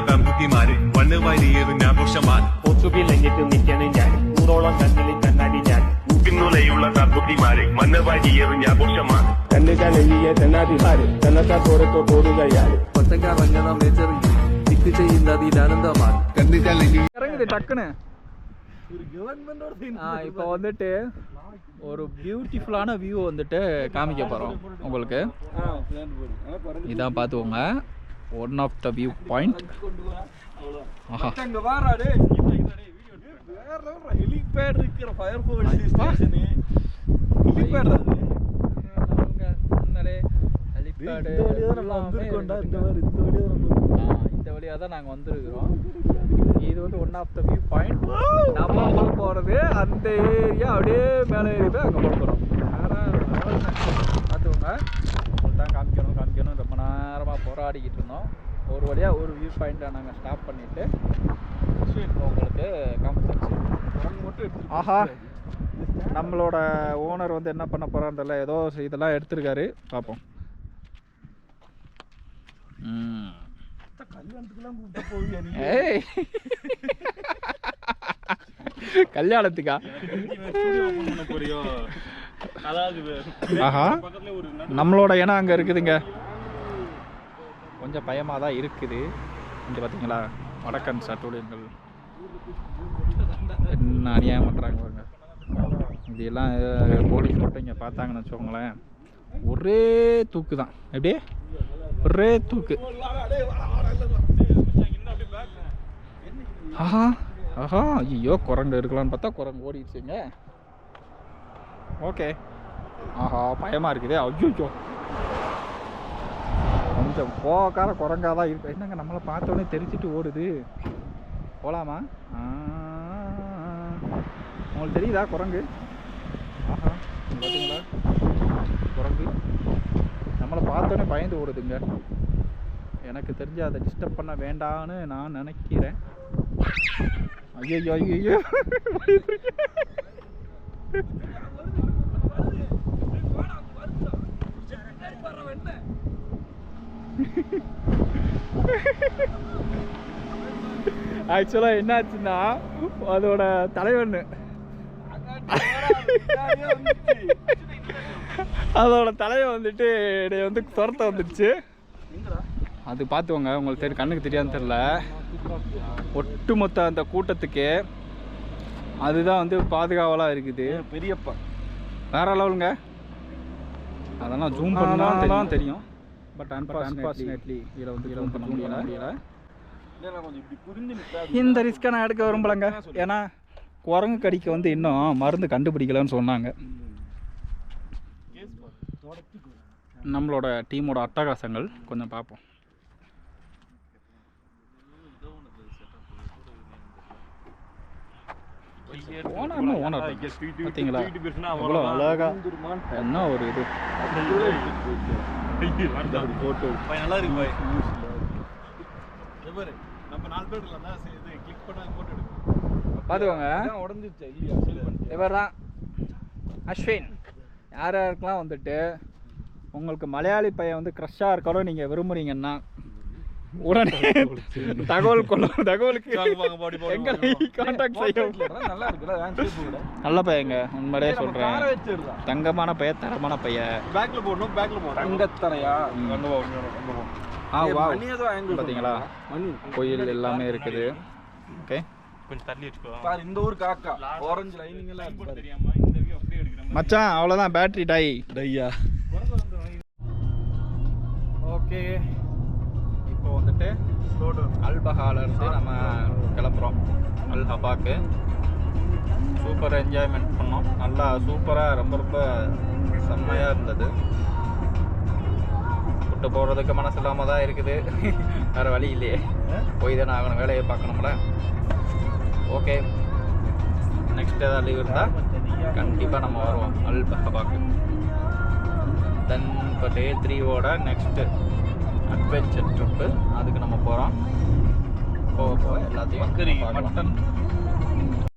കമ്പുത്തിമാര് മണ്ണ് വാരിയേറും ആഘോഷമാർ ഒത്തുകിൽ എഞ്ഞിട്ട് നിൽക്കണം ഞാൻ നൂറോളം കണ്ണിൽ കണ്ണാടി ഞാൻ ൂപ്പിനുളയുള്ള കമ്പുത്തിമാര് മണ്ണ് വാരിയേറും ആഘോഷമാർ കണ്ണുകൾ എഴുതിയ തെന്നാതിഹാര് തെന്നത്താ തോരത്തോ തോടുകയാല് ഒറ്റക്കാറങ്ങണ മേജർ ദിക്ക് ചെയ്യുന്ന അതിലാനന്ദമാണ് இறங்குது டக்குன்னு இப்போ வந்துட்டு ஒரு பியூட்டிஃபுல்லான வியூ வந்துட்டு காமிக்க போகிறோம் உங்களுக்கு. இதான் பார்த்துக்கோங்க, one of the view point. ஆஹா, ஹெலிபேட் இருக்கிற ஃபயர் ஃபோர்ஸ் ஸ்டேஷன் ஹெலிபேட் இந்த வழியாக தான் நாங்கள் வந்துருக்கிறோம். இது வந்து one of the view point. நம்ம போக போகிறது அந்த ஏரியா அப்படியே மேலே ஏறி போய் அங்கே போகிறோம். பார்த்துக்கோங்க, உங்களுக்கு தான் காமிக்கணும் ரொம்ப நேரமாக போராடிக்கிட்டு இருந்தோம். ஒரு வழியாக ஒரு வியூ பாயிண்ட்டை நாங்கள் ஸ்டாப் பண்ணிவிட்டு உங்களுக்கு காமிச்சாச்சு. ஆஹா, நம்மளோட ஓனர் வந்து என்ன பண்ண போகிறான்னு தெரியல, ஏதோ இதெல்லாம் எடுத்துருக்காரு, பார்ப்போம். ஏய், கல்யாணத்துக்கா? ஆஹா, நம்மளோட இனம் அங்கே இருக்குதுங்க. கொஞ்சம் பயமாக தான் இருக்குது. இங்கே பார்த்தீங்களா, வடக்கன் சட்டூழியர்கள் என்ன அநியாயம் பண்ணுறாங்க பாருங்க. இதெல்லாம் போலீஸ் மட்டும் இங்கே பார்த்தாங்கன்னு வச்சுக்கோங்களேன், ஒரே தூக்கு தான். எப்படி ஒரே தூக்கு. ஆஹா ஆஹா, ஐயோ குரங்கு இருக்கலான்னு பார்த்தா குரங்கு ஓடிடுச்சுங்க. ஓகே, ஆஹா பயமாக இருக்குது. ஐயோ, கொஞ்சம் போக்கார குரங்காக தான் இருக்கு. என்னங்க நம்மளை பார்த்தோன்னே தெரிச்சிட்டு ஓடுது. போகலாமா? உங்களுக்கு தெரியுதா குரங்கு? ஆஹா, பார்த்தீங்களா குரங்கு நம்மளை பார்த்தோன்னே பயந்து ஓடுதுங்க. எனக்கு தெரிஞ்சு அதை டிஸ்டர்ப் பண்ண வேண்டான்னு நான் நினைக்கிறேன். ஐயோ ஐயோ, ஆக்சுவலாக என்னாச்சுன்னா அதோட தலைவன் அதோட தலையை வந்துட்டு என்னை வந்து துரத்த வந்துடுச்சு. அது பார்த்துக்கோங்க, உங்களுக்கு தெரியும், கண்ணுக்கு தெரியாதுன்னு தெரில. ஒட்டுமொத்த அந்த கூட்டத்துக்கு அதுதான் வந்து பாதுகாவலாக இருக்குது. பெரியப்பா வேற லெவலுங்க. அதெல்லாம் ஜூம் பண்ணால் தான் தெரியும். பட் அன்பார்ச்சுனேட்லி இதில் வந்து ஜூம் பண்ண முடியல. இந்த ரிஸ்க்கை நான் எடுக்க விரும்பலைங்க. ஏன்னா குரங்கு கடிக்க வந்து இன்னும் மருந்து கண்டுபிடிக்கலன்னு சொன்னாங்க. நம்மளோட டீமோட அட்டகாசங்கள் கொஞ்சம் பார்ப்போம். ஓனர் பார்த்தீங்களா, அவ்வளோ அழகா என்ன ஒரு இது. நல்லா இருக்கு பாய். பார்த்துக்கோங்க, உடஞ்சிருச்சா இல்லையா? இவர் தான் அஸ்வின். யார் யாருக்கெல்லாம் வந்துட்டு உங்களுக்கு மலையாளி பையன் வந்து க்ரஷ்ஷாக இருக்கணும் நீங்கள் விரும்புகிறீங்கன்னா உடனே தகவலுக்கு எங்களை கான்டாக்ட் செய்யும். நல்லா இருக்குல்ல, நல்ல பையங்க, உண்மையிலே சொல்கிறேன். தங்கமான பையன், தரமான பையன். பேக்ல போடணும். தங்கத்தரையா? பார்த்தீங்களா, கோயில் எல்லாமே இருக்குது. ஓகே, கொஞ்சம் தள்ளி வச்சுக்கோ. இந்த ஊர் காக்கா ஆரஞ்சு லைனிங் எல்லாம் தெரியாம இந்த வியூ அப்படியே எடுக்கிறேன். மச்சான் அவ்வளோதான், பேட்டரி டையா. ஓகே, இப்போ வந்துட்டு அல்பஹாலேருந்து நம்ம கிளம்புறோம் அல்ஹபாக்கு. சூப்பர் என்ஜாய்மெண்ட் பண்ணோம். நல்லா சூப்பராக, ரொம்ப செம்மையாக இருந்தது. விட்டு போகிறதுக்கு மனசு இல்லாமல் தான் இருக்குது. வேறு வழி இல்லையே, போய் தானே ஆகணும், வேலையை பார்க்கணும்ல. ஓகே, நெக்ஸ்ட் ஏதாவது லீவ் இருந்தால் கண்டிப்பாக நம்ம வருவோம் அல்ஹபாக்கு. தென் இப்போ டே 3ஓட நெக்ஸ்ட்டு அட்வென்ச்சர் ட்ரிப்பு, அதுக்கு நம்ம போகிறோம். போக எல்லாத்தையும் மட்டன்